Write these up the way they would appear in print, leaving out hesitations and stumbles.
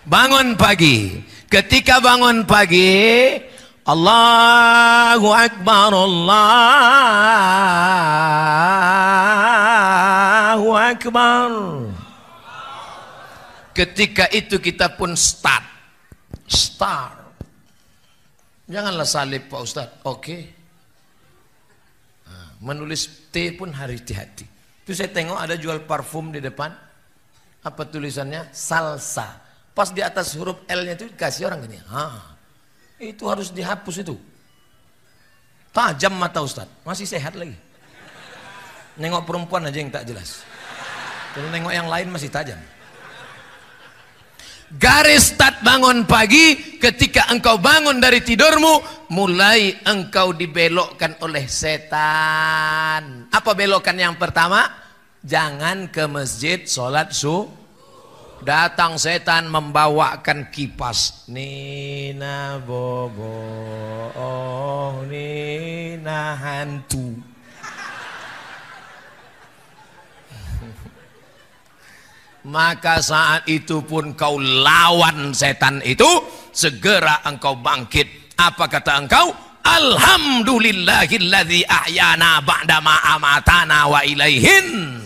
Bangun pagi. Ketika bangun pagi, Allahu Akbar, Allahu Akbar. Ketika itu kita pun start. Janganlah salib Pak Ustadz. Oke. Menulis T pun harus hati-hati. Itu saya tengok ada jual parfum di depan. Apa tulisannya? Salsa. Pas di atas huruf L-nya itu dikasih orang gini. Itu harus dihapus itu. Tajam mata Ustadz. Masih sehat lagi. Nengok perempuan aja yang tak jelas. Kalau nengok yang lain masih tajam. Garis start bangun pagi. Ketika engkau bangun dari tidurmu, mulai engkau dibelokkan oleh setan. Apa belokan yang pertama? Jangan ke masjid sholat subuh. Datang setan membawakan kipas. Nina bobo, oh Nina hantu. Maka saat itu pun kau lawan setan itu. Segera engkau bangkit. Apa kata engkau? Alhamdulillahilladzi ahyana ba'dama amatana wa ilaihin.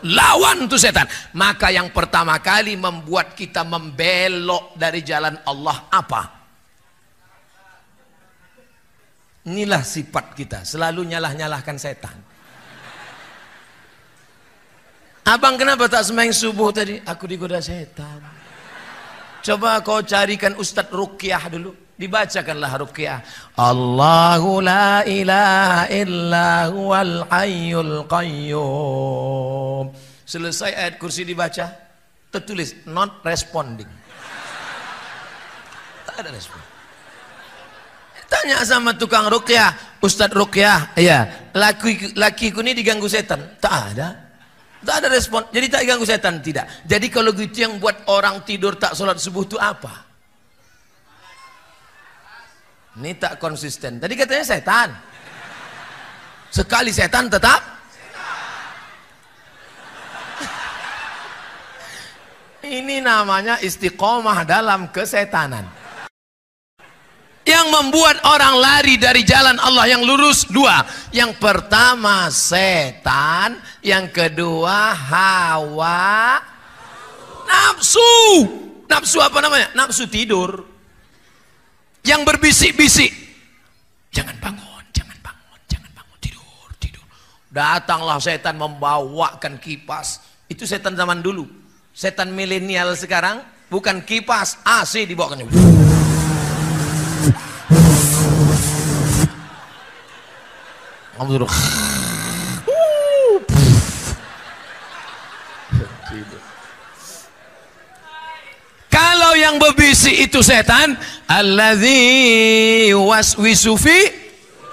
Lawan tuh setan. Maka yang pertama kali membuat kita membelok dari jalan Allah apa? Inilah sifat kita, selalu nyalah-nyalahkan setan. Abang kenapa tak sembahyang subuh tadi? Aku digoda setan. Coba kau carikan Ustadz Ruqyah dulu. Dibacakanlah Ruqyah. Allahu la ilaha illa huwal hayyul qayyum. Selesai ayat kursi dibaca, tertulis not responding. Tak ada respon. Tanya sama tukang Ruqyah, Ustadz Ruqyah, iya, lakiku ini diganggu setan. Tak ada. Tak ada respon. Jadi tak diganggu setan, tidak. Jadi kalau gitu yang buat orang tidur tak sholat subuh itu apa? Ini tak konsisten. Tadi katanya setan. Sekali setan tetap ini namanya istiqomah dalam kesetanan. Yang membuat orang lari dari jalan Allah yang lurus dua. Yang pertama setan, yang kedua hawa nafsu. Nafsu apa namanya? Nafsu tidur. Yang berbisik-bisik, jangan bangun, jangan bangun, jangan bangun, tidur, tidur. Datanglah setan membawakan kipas. Itu setan zaman dulu. Setan milenial sekarang bukan kipas, AC dibawakannya. Kalau yang berbisik itu setan, alladzi waswisu fi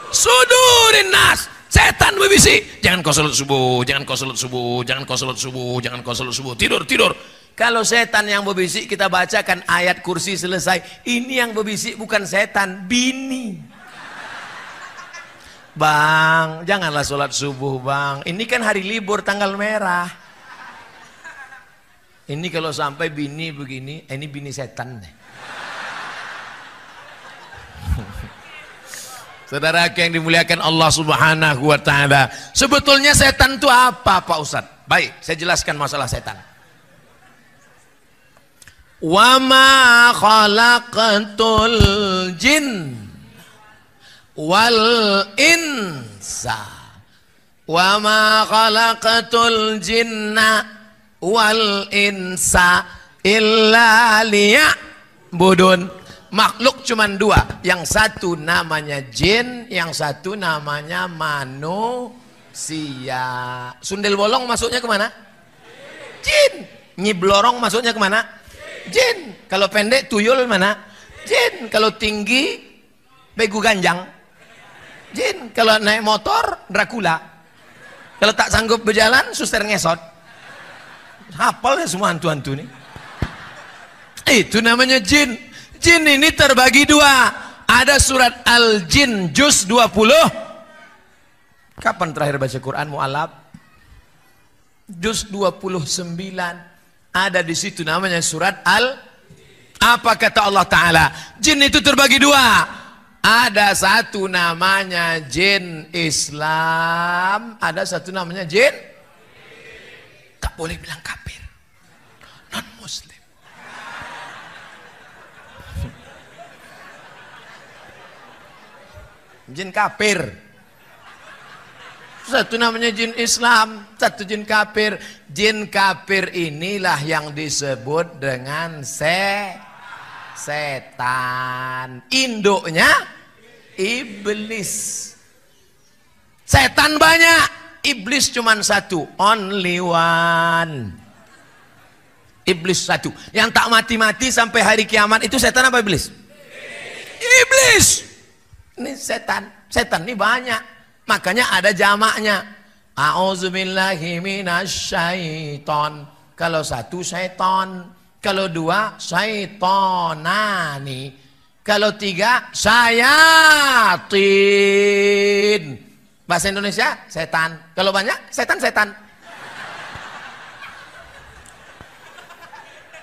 sudurin nas. Setan berbisik, jangan kau salat subuh, jangan kau salat subuh, jangan kau salat subuh, jangan kau salat subuh, tidur, tidur. Kalau setan yang berbisik kita bacakan ayat kursi selesai. Ini yang berbisik bukan setan, bini. Bang, janganlah sholat subuh bang. Ini kan hari libur tanggal merah. Ini kalau sampai bini begini, ini bini setan deh. Saudara yang dimuliakan Allah Subhanahu wa taala. Sebetulnya setan itu apa Pak Ustadz? Baik, saya jelaskan masalah setan. Wa ma khalaqatul jin wal insa wa ma khalaqatul jinna wal insa illa liya'budun. Makhluk cuma dua, yang satu namanya jin, yang satu namanya manusia. Sundel bolong masuknya kemana? Jin. Nyi blorong masuknya kemana? Jin. Kalau pendek tuyul mana? Jin. Kalau tinggi begu ganjang. Jin. Kalau naik motor Dracula. Kalau tak sanggup berjalan suster ngesot. Hafal ya semua hantu-hantu nih. Itu namanya jin. Jin ini terbagi dua. Ada surat Al-Jin juz 20. Kapan terakhir baca Quran mu'alaf? Juz 29. Ada di situ namanya surat Apa kata Allah Ta'ala? Jin itu terbagi dua. Ada satu namanya jin Islam, ada satu namanya jin tak boleh bilang kafir, non muslim. Jin kafir. Satu namanya jin Islam, satu jin kafir. Jin kafir inilah yang disebut dengan setan. Induknya iblis. Setan banyak, iblis cuman satu, only one. Iblis satu, yang tak mati-mati sampai hari kiamat. Itu setan apa iblis? Iblis. Ini setan. Setan ini banyak, makanya ada jamaknya. A'udzubillahi minasyaiton. Kalau satu syaiton, kalau dua syaitonani, kalau tiga syayatin. Bahasa Indonesia setan. Kalau banyak setan-setan.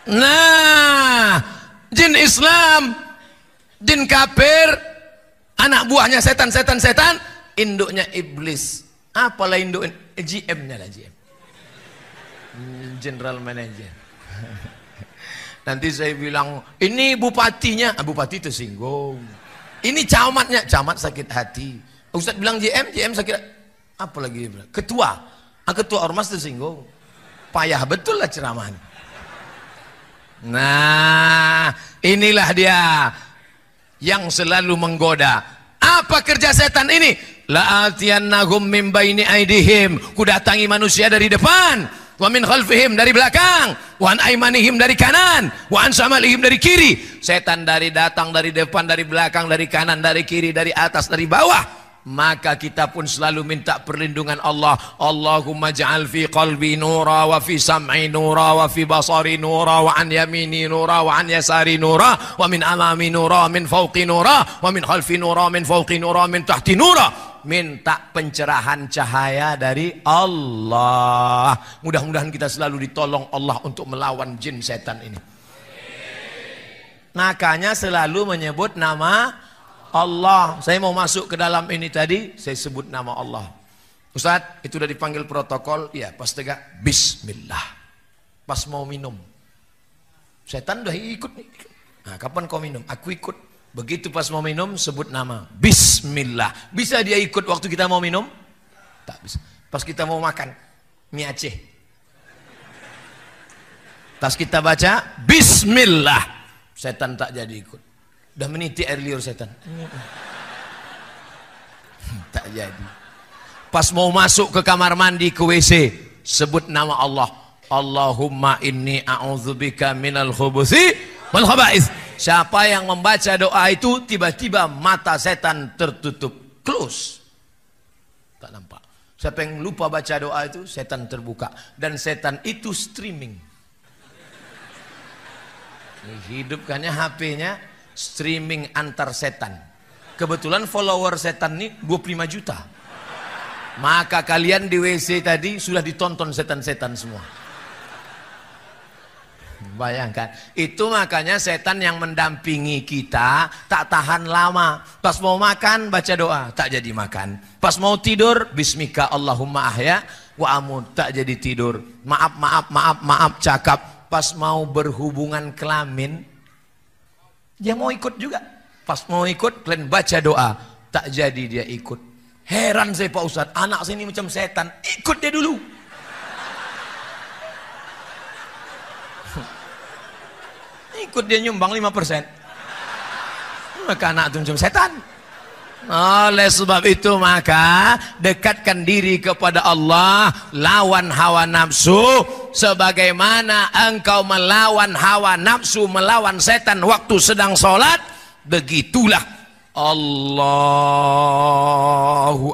Nah, jin Islam, jin kafir, anak buahnya setan, induknya iblis. Apalah induk? GM-nya lah, GM. General Manager. Nanti saya bilang, ini bupatinya, bupati tersinggung. Ini camatnya, camat sakit hati. Ustaz bilang GM sakit, apa lagi dia bilang? Ketua, ketua ormas tersinggung. Payah betul lah ceramahnya. Nah, inilah dia yang selalu menggoda. Apa kerja setan ini? La'atiyannahum min baini aidihim. Kudatangi manusia dari depan, wa min khalfihim dari belakang, wa an aimanihim dari kanan, wa an shamalihim dari kiri. Setan dari datang dari depan, dari belakang, dari kanan, dari kiri, dari atas, dari bawah. Maka kita pun selalu minta perlindungan Allah. Allahumma ja'al fi qalbi nura, wa fi sam'i nura, wa fi basari nura, wa an yamini nura, wa an yasari nura, wa min amami nura, min fawqi nura, wa min khalfi nura, min fawqi nura, min tahti nura. Minta pencerahan cahaya dari Allah. Mudah-mudahan kita selalu ditolong Allah untuk melawan jin setan ini. Makanya selalu menyebut nama Allah. Saya mau masuk ke dalam ini tadi, saya sebut nama Allah. Ustaz, itu udah dipanggil protokol, ya pas tegak bismillah. Pas mau minum, setan udah ikut nih. Nah, kapan kau minum? Aku ikut. Begitu pas mau minum, sebut nama bismillah. Bisa dia ikut waktu kita mau minum? Tak bisa. Pas kita mau makan mie Aceh, pas kita baca bismillah, setan tak jadi ikut. Udah meniti air liur setan. Tak jadi. Pas mau masuk ke kamar mandi, ke WC, sebut nama Allah. Allahumma inni a'udzubika minal khubuthi wal khaba'ith. Siapa yang membaca doa itu, tiba-tiba mata setan tertutup, close. Tak nampak. Siapa yang lupa baca doa itu, setan terbuka. Dan setan itu streaming. Hidupkannya HP-nya, streaming antar setan. Kebetulan follower setan ini 25 juta. Maka kalian di WC tadi sudah ditonton setan-setan semua. Bayangkan. Itu makanya setan yang mendampingi kita tak tahan lama. Pas mau makan baca doa, tak jadi makan. Pas mau tidur, bismika Allahumma ahya wa amut, tak jadi tidur. Maaf cakap. Pas mau berhubungan kelamin, dia mau ikut juga. Pas mau ikut, kalian baca doa, tak jadi dia ikut. Heran saya Pak Ustadz, anak saya ini macam setan. Ikut dia dulu. Ikut dia nyumbang 5%. Maka anak itu macam setan. Oleh sebab itu maka dekatkan diri kepada Allah, lawan hawa nafsu. Sebagaimana engkau melawan hawa nafsu, melawan setan waktu sedang sholat, begitulah Allahu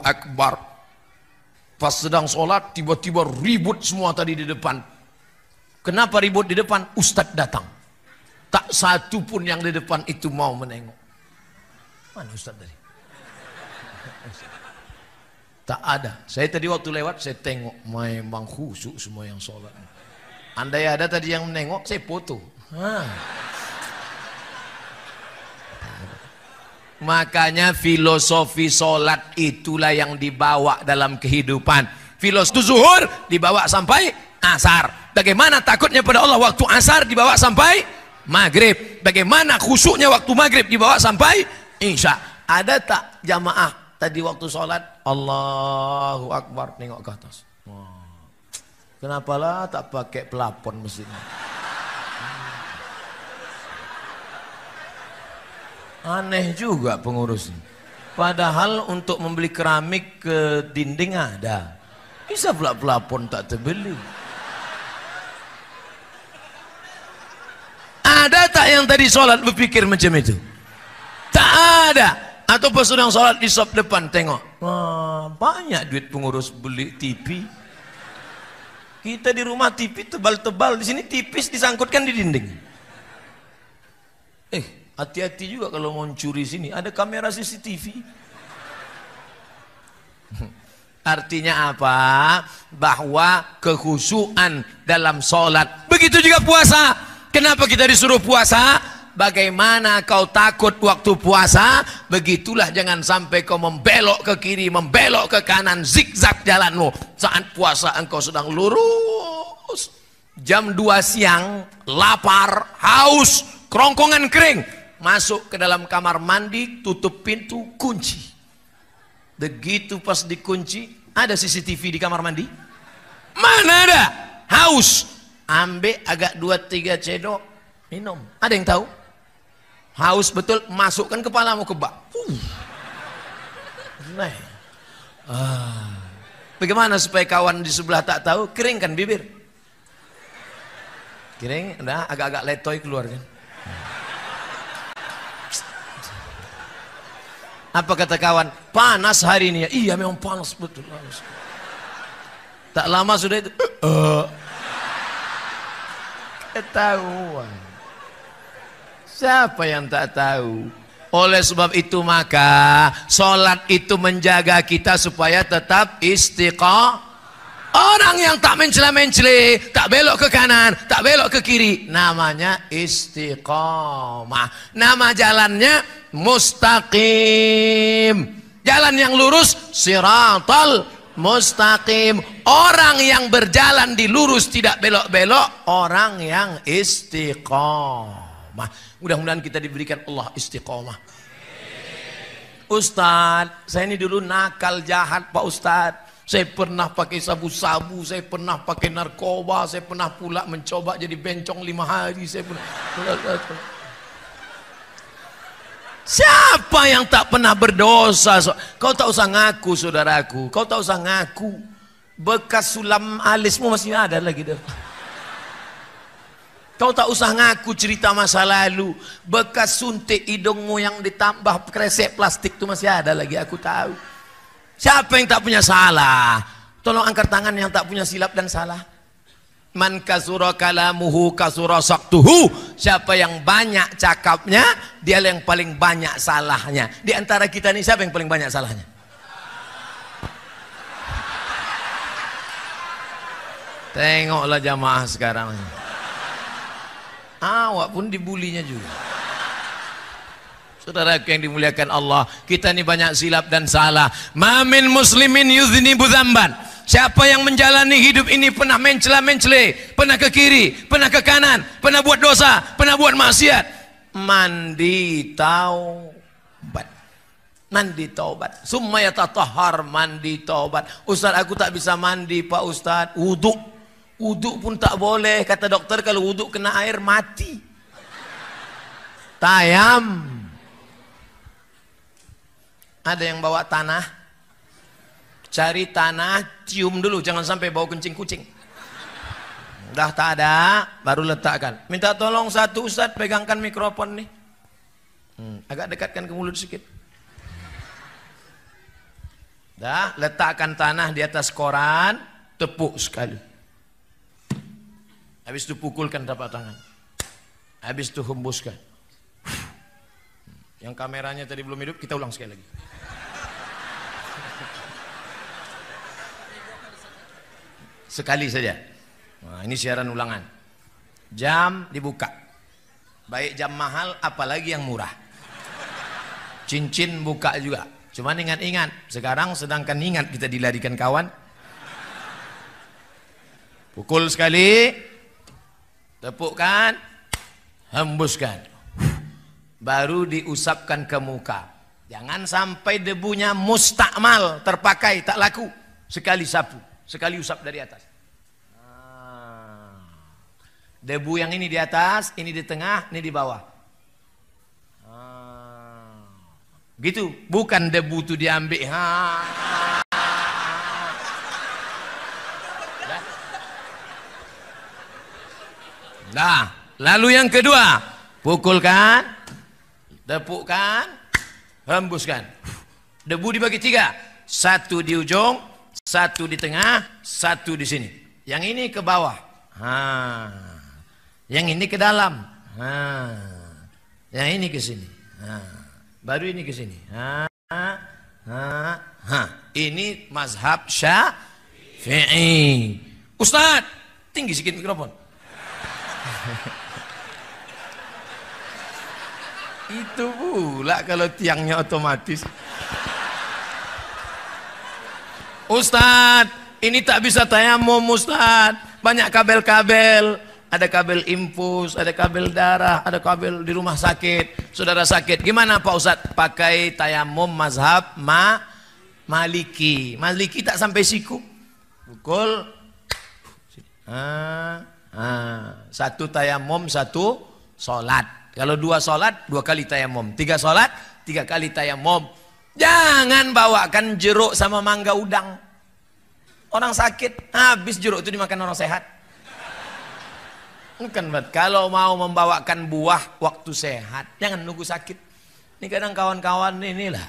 Akbar. Pas sedang sholat tiba-tiba ribut semua tadi di depan. Kenapa ribut di depan? Ustadz datang. Tak satu pun yang di depan itu mau menengok. Mana Ustadz tadi? Tak ada. Saya tadi waktu lewat saya tengok, memang khusyuk semua yang sholat. Andai ada tadi yang menengok, saya foto. Makanya filosofi sholat itulah yang dibawa dalam kehidupan. Filosofi zuhur dibawa sampai asar. Bagaimana takutnya pada Allah waktu asar dibawa sampai maghrib. Bagaimana khusyuknya waktu maghrib dibawa sampai isya. Ada tak jamaah tadi waktu sholat Allahu Akbar nengok ke atas? Kenapalah tak pakai pelapon mesinnya? Aneh juga pengurusnya. Padahal untuk membeli keramik ke dinding ada. Bisa pula pelapon tak terbeli. Ada tak yang tadi sholat berpikir macam itu? Tak ada. Atau pas sedang sholat di sop depan tengok. Wah, banyak duit pengurus beli TV. Kita di rumah TV tebal-tebal, di sini tipis disangkutkan di dinding. Hati-hati juga kalau mau curi sini, ada kamera CCTV. Artinya apa? Bahwa kekhusyuan dalam sholat. Begitu juga puasa. Kenapa kita disuruh puasa? Bagaimana kau takut waktu puasa, begitulah jangan sampai kau membelok ke kiri, membelok ke kanan, zigzag jalanmu. Saat puasa engkau sedang lurus. Jam 2 siang, lapar, haus, kerongkongan kering. Masuk ke dalam kamar mandi, tutup pintu, kunci. Begitu pas dikunci, ada CCTV di kamar mandi? Mana ada? Haus. Ambil agak 2-3 cedok, minum. Ada yang tahu? Haus betul, masukkan kepalamu ke bak. Bagaimana supaya kawan di sebelah tak tahu? Keringkan bibir. Kering, udah agak-agak letoy keluar kan? Apa kata kawan? Panas hari ini ya. Iya memang panas betul. Tak lama sudah itu. Ketahuan. Siapa yang tak tahu? Oleh sebab itu maka sholat itu menjaga kita supaya tetap istiqamah. Orang yang tak mencela-mencela, tak belok ke kanan, tak belok ke kiri, namanya istiqamah. Nama jalannya mustaqim. Jalan yang lurus siratal mustaqim. Orang yang berjalan di lurus tidak belok-belok, orang yang istiqamah. Mudah-mudahan kita diberikan Allah istiqamah. Ustadz, saya ini dulu nakal jahat Pak Ustadz. Saya pernah pakai sabu-sabu, saya pernah pakai narkoba, saya pernah pula mencoba jadi bencong 5 hari. Saya pernah... Siapa yang tak pernah berdosa? Kau tak usah ngaku saudaraku, kau tak usah ngaku. Bekas sulam alismu masih ada lagi. Kau tak usah ngaku cerita masa lalu. Bekas suntik hidungmu yang ditambah kresek plastik itu masih ada lagi, aku tahu. Siapa yang tak punya salah? Tolong angkat tangan yang tak punya silap dan salah. Man kasura kalamuhu kasura saktuhu. Siapa yang banyak cakapnya, dia yang paling banyak salahnya. Di antara kita ini siapa yang paling banyak salahnya? Tengoklah jamaah sekarang. Awak pun dibulinya juga. Saudara yang dimuliakan Allah, kita ini banyak silap dan salah. Mamin muslimin yudhnibu dzamban. Siapa yang menjalani hidup ini pernah mencela-mencela, pernah ke kiri, pernah ke kanan, pernah buat dosa, pernah buat maksiat, mandi taubat. Mandi taubat. Summa yatatahhar, mandi taubat. Ustaz, aku tak bisa mandi Pak Ustaz. Wuduk. Wuduk pun tak boleh. Kata dokter kalau wuduk kena air mati. Tayam. Ada yang bawa tanah, cari tanah, cium dulu, jangan sampai bau kencing kucing. Udah tak ada, baru letakkan. Minta tolong satu Ustadz, pegangkan mikrofon nih. Agak dekatkan ke mulut sedikit. Dah, letakkan tanah di atas koran, tepuk sekali. Habis itu pukulkan telapak tangan. Habis itu hembuskan. Yang kameranya tadi belum hidup, kita ulang sekali lagi. Sekali saja. Nah, ini siaran ulangan. Jam dibuka. Baik jam mahal, apalagi yang murah. cincin buka juga. Cuman ingat-ingat, sekarang sedangkan ingat kita dilarikan kawan. Pukul sekali, tepukkan, hembuskan, baru diusapkan ke muka. Jangan sampai debunya mustakmal, terpakai, tak laku. Sekali sapu, sekali usap dari atas. Debu yang ini di atas, ini di tengah, ini di bawah. Gitu, bukan debu itu diambil. Nah, lalu yang kedua, pukulkan, tepukkan, hembuskan. Debu dibagi 3, 1 di ujung, 1 di tengah, 1 di sini. Yang ini ke bawah, yang ini ke dalam, yang ini ke sini, baru ini ke sini. Ini mazhab Syafi'i. Ustaz, tinggi sedikit mikrofon. Itu pula kalau tiangnya otomatis. Ustadz, ini tak bisa tayamum Ustadz. Banyak kabel-kabel. Ada kabel infus, ada kabel darah, ada kabel di rumah sakit. Saudara sakit, gimana Pak Ustadz? Pakai tayamum mazhab Maliki. Maliki tak sampai siku. Pukul. Satu tayamum, 1 sholat. Kalau 2 sholat, 2 kali tayamum. 3 sholat, 3 kali tayamum. Jangan bawakan jeruk sama mangga udang. Orang sakit, habis jeruk itu dimakan orang sehat. Bukan, kalau mau membawakan buah waktu sehat, jangan nunggu sakit. Ini kadang kawan-kawan inilah,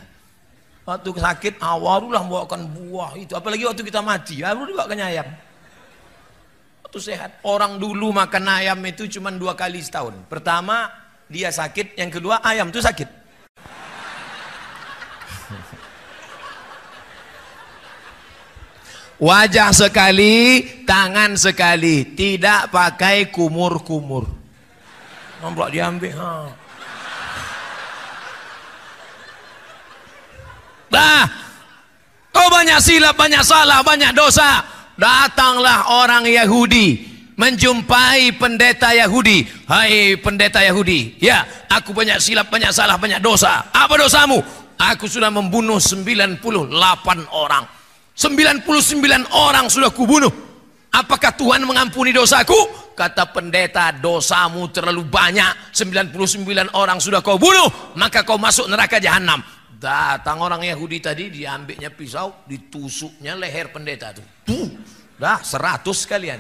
waktu sakit awarulah membawakan buah itu. Apalagi waktu kita mati, baru dibawakan ayam. Waktu sehat, orang dulu makan ayam itu cuma 2 kali setahun. Pertama dia sakit, yang kedua ayam itu sakit. Wajah sekali, tangan sekali, tidak pakai kumur-kumur. Nampak diambil. Kau banyak silap, banyak salah, banyak dosa. Datanglah orang Yahudi menjumpai pendeta Yahudi. Hai pendeta Yahudi, ya aku banyak silap, banyak salah, banyak dosa. Apa dosamu? Aku sudah membunuh 98 orang. 99 orang sudah kubunuh. Apakah Tuhan mengampuni dosaku? Kata pendeta, dosamu terlalu banyak. 99 orang sudah kau bunuh, maka kau masuk neraka jahanam. Datang orang Yahudi tadi, diambilnya pisau, ditusuknya leher pendeta itu. Dah 100 sekalian.